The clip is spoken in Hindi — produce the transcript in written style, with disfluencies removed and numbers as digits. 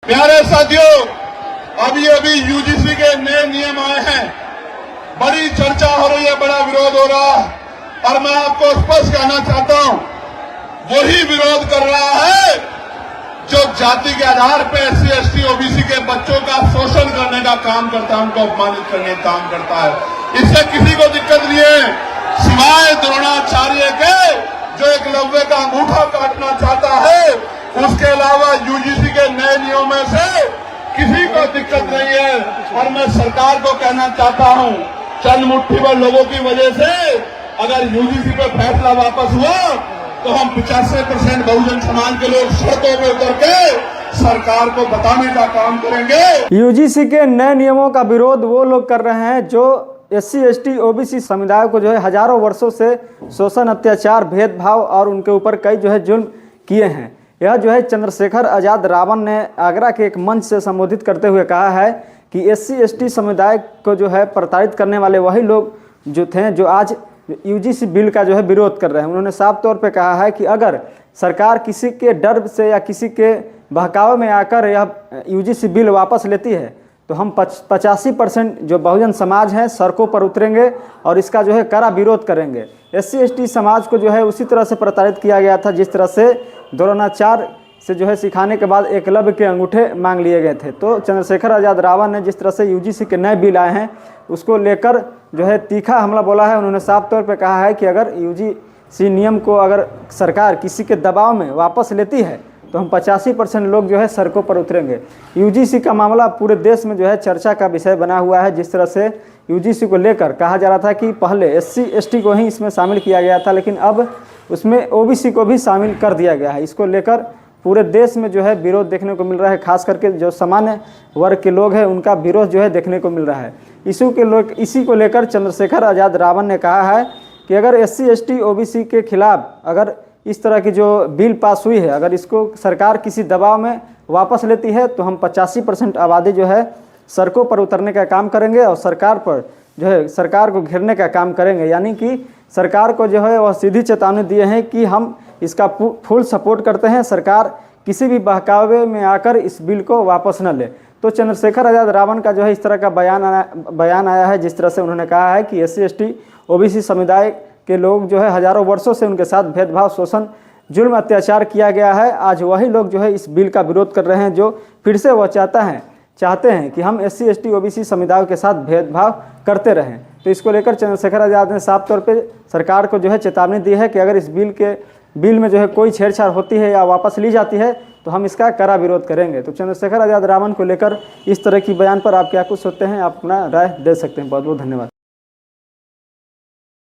प्यारे साथियों, अभी यूजीसी के नए नियम आए हैं, बड़ी चर्चा हो रही है, बड़ा विरोध हो रहा है और मैं आपको स्पष्ट कहना चाहता हूं, वही विरोध कर रहा है जो जाति के आधार पर एससी एसटी ओबीसी के बच्चों का शोषण करने का काम करता है, उनको अपमानित करने का काम करता है। इससे किसी को दिक्कत नहीं है, सिवाय द्रोणाचार्य के जो एकलव्य का अंगूठा काटना चाहता है, उसके अलावा यूजीसी के नए नियमों से किसी को दिक्कत नहीं है। और मैं सरकार को कहना चाहता हूं, चंद मुट्ठी भर लोगों की वजह से अगर यूजीसी पे फैसला वापस हुआ तो हम 85% बहुजन समाज के लोग सड़कों पे उतर के सरकार को बताने का काम करेंगे। यूजीसी के नए नियमों का विरोध वो लोग कर रहे हैं जो एससी एसटी ओबीसी समुदाय को जो है हजारों वर्षों से शोषण, अत्याचार, भेदभाव और उनके ऊपर कई जो है जुल्म किए हैं। यह जो है चंद्रशेखर आजाद रावण ने आगरा के एक मंच से संबोधित करते हुए कहा है कि एससी एसटी समुदाय को जो है प्रताड़ित करने वाले वही लोग जो थे जो आज यूजीसी बिल का जो है विरोध कर रहे हैं। उन्होंने साफ तौर पे कहा है कि अगर सरकार किसी के डर से या किसी के बहकावे में आकर यह यूजीसी बिल वापस लेती है तो हम 85% जो बहुजन समाज हैं सड़कों पर उतरेंगे और इसका जो है कड़ा विरोध करेंगे। एससी एसटी समाज को जो है उसी तरह से प्रताड़ित किया गया था जिस तरह से द्रोणाचार्य से जो है सिखाने के बाद एकलव्य के अंगूठे मांग लिए गए थे। तो चंद्रशेखर आजाद रावण ने जिस तरह से यूजीसी के नए बिल आए हैं उसको लेकर जो है तीखा हमला बोला है। उन्होंने साफ तौर पर कहा है कि अगर यूजीसी नियम को अगर सरकार किसी के दबाव में वापस लेती है तो हम 85% लोग जो है सड़कों पर उतरेंगे। यूजीसी का मामला पूरे देश में जो है चर्चा का विषय बना हुआ है। जिस तरह से यूजीसी को लेकर कहा जा रहा था कि पहले एससी एसटी को ही इसमें शामिल किया गया था, लेकिन अब उसमें ओबीसी को भी शामिल कर दिया गया है। इसको लेकर पूरे देश में जो है विरोध देखने को मिल रहा है, खास करके जो सामान्य वर्ग के लोग हैं उनका विरोध जो है देखने को मिल रहा है। इसी को लेकर चंद्रशेखर आजाद रावण ने कहा है कि अगर एससी एसटी ओबीसी के खिलाफ अगर इस तरह की जो बिल पास हुई है, अगर इसको सरकार किसी दबाव में वापस लेती है तो हम 85% आबादी जो है सड़कों पर उतरने का काम करेंगे और सरकार पर जो है सरकार को घेरने का काम करेंगे। यानी कि सरकार को जो है वह सीधी चेतावनी दिए हैं कि हम इसका फुल सपोर्ट करते हैं, सरकार किसी भी बहकावे में आकर इस बिल को वापस न ले। तो चंद्रशेखर आजाद रावण का जो है इस तरह का बयान आया है जिस तरह से उन्होंने कहा है कि एससी एसटी ओबीसी समुदाय के लोग जो है हजारों वर्षों से उनके साथ भेदभाव, शोषण, जुल्म, अत्याचार किया गया है। आज वही लोग जो है इस बिल का विरोध कर रहे हैं जो फिर से वह चाहते हैं कि हम एससी एसटी ओबीसी समुदायों के साथ भेदभाव करते रहें। तो इसको लेकर चंद्रशेखर आजाद ने साफ तौर पे सरकार को जो है चेतावनी दी है कि अगर इस बिल में जो है कोई छेड़छाड़ होती है या वापस ली जाती है तो हम इसका कड़ा विरोध करेंगे। तो चंद्रशेखर आजाद रावण को लेकर इस तरह की बयान पर आप क्या कुछ सोचते हैं, आप अपना राय दे सकते हैं। बहुत बहुत धन्यवाद।